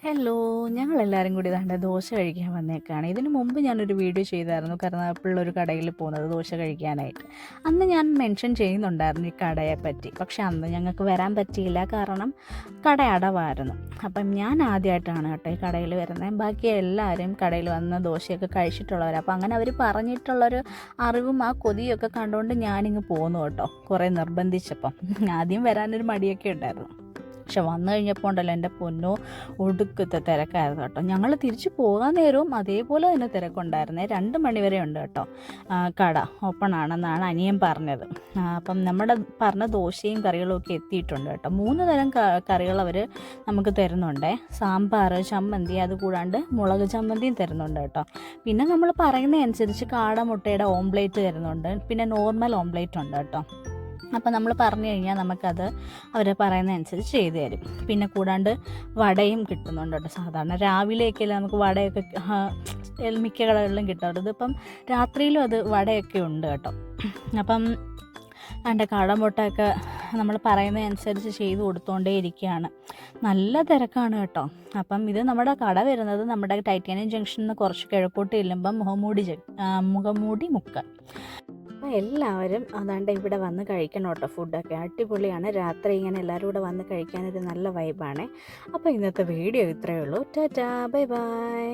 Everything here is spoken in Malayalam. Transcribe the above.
ഹലോ, ഞങ്ങളെല്ലാവരും കൂടി ദാണ്ടെ ദോശ കഴിക്കാൻ വന്നേക്കാണ്. ഇതിന് മുമ്പ് ഞാനൊരു വീഡിയോ ചെയ്തായിരുന്നു കരുനാഗപ്പള്ളിയിൽ ഒരു കടയിൽ പോകുന്നത് ദോശ കഴിക്കാനായിട്ട്. അന്ന് ഞാൻ മെൻഷൻ ചെയ്യുന്നുണ്ടായിരുന്നു ഈ കടയെപ്പറ്റി. പക്ഷെ അന്ന് ഞങ്ങൾക്ക് വരാൻ പറ്റിയില്ല, കാരണം കട അടവായിരുന്നു. അപ്പം ഞാൻ ആദ്യമായിട്ടാണ് കേട്ടോ ഈ കടയിൽ വരുന്നത്. ബാക്കി എല്ലാവരും കടയിൽ വന്ന് ദോശയൊക്കെ കഴിച്ചിട്ടുള്ളവരാണ്. അപ്പം അങ്ങനെ അവർ പറഞ്ഞിട്ടുള്ളൊരു അറിവും ആ കൊതിയൊക്കെ കണ്ടുകൊണ്ട് ഞാനിങ്ങ് പോന്നു കേട്ടോ, കുറേ നിർബന്ധിച്ചപ്പം. ആദ്യം വരാനൊരു മടിയൊക്കെ ഉണ്ടായിരുന്നു. പക്ഷെ വന്നു കഴിഞ്ഞപ്പോൾ ഉണ്ടല്ലോ എൻ്റെ പൊന്നോ, ഒടുക്കത്തെ തിരക്കായിരുന്നു കേട്ടോ. ഞങ്ങൾ തിരിച്ചു പോകാൻ നേരവും അതേപോലെ തന്നെ തിരക്കുണ്ടായിരുന്നേ. 2 മണി വരെ ഉണ്ട് കേട്ടോ കട ഓപ്പൺ ആണെന്നാണ് അനിയൻ പറഞ്ഞത്. അപ്പം നമ്മുടെ പറഞ്ഞ ദോശയും കറികളും ഒക്കെ എത്തിയിട്ടുണ്ട് കേട്ടോ. 3 തരം കറികൾ അവർ നമുക്ക് തരുന്നുണ്ട്. സാമ്പാർ, ചമ്മന്തി, അതുകൂടാണ്ട് മുളക് ചമ്മന്തിയും തരുന്നുണ്ട് കേട്ടോ. പിന്നെ നമ്മൾ പറയുന്ന അനുസരിച്ച് കാട മുട്ടയുടെ ഓംപ്ലേറ്റ് തരുന്നുണ്ട്. പിന്നെ നോർമൽ ഓംപ്ലേറ്റ് ഉണ്ട് കേട്ടോ. അപ്പം നമ്മൾ പറഞ്ഞു കഴിഞ്ഞാൽ നമുക്കത് അവർ പറയുന്നതനുസരിച്ച് ചെയ്തു തരും. പിന്നെ കൂടാണ്ട് വടയും കിട്ടുന്നുണ്ട് കേട്ടോ. സാധാരണ രാവിലെയൊക്കെയല്ലേ നമുക്ക് വടയൊക്കെ മിക്ക കടകളിലും കിട്ടാറുണ്ട്. ഇതിപ്പം രാത്രിയിലും അത് വടയൊക്കെ ഉണ്ട് കേട്ടോ. അപ്പം എൻ്റെ കടമുട്ടയൊക്കെ നമ്മൾ പറയുന്നതനുസരിച്ച് ചെയ്ത് കൊടുത്തുകൊണ്ടേ ഇരിക്കുകയാണ്. നല്ല തിരക്കാണ് കേട്ടോ. അപ്പം ഇത് നമ്മുടെ കട വരുന്നത് നമ്മുടെ ടൈറ്റാനിയം ജംഗ്ഷനിൽ നിന്ന് കുറച്ച് കിഴക്കോട്ട് ചെല്ലുമ്പം മുഖമൂടി മുക്ക്. അപ്പോൾ എല്ലാവരും അതാണ്ട് ഇവിടെ വന്ന് കഴിക്കണം കേട്ടോ. ഫുഡൊക്കെ അടിപൊളിയാണ്. രാത്രി ഇങ്ങനെ എല്ലാവരും കൂടെ വന്ന് കഴിക്കാനൊരു നല്ല വൈബാണ്. അപ്പോൾ ഇന്നത്തെ വീഡിയോ ഇത്രയേ ഉള്ളൂ. Tata, bye bye.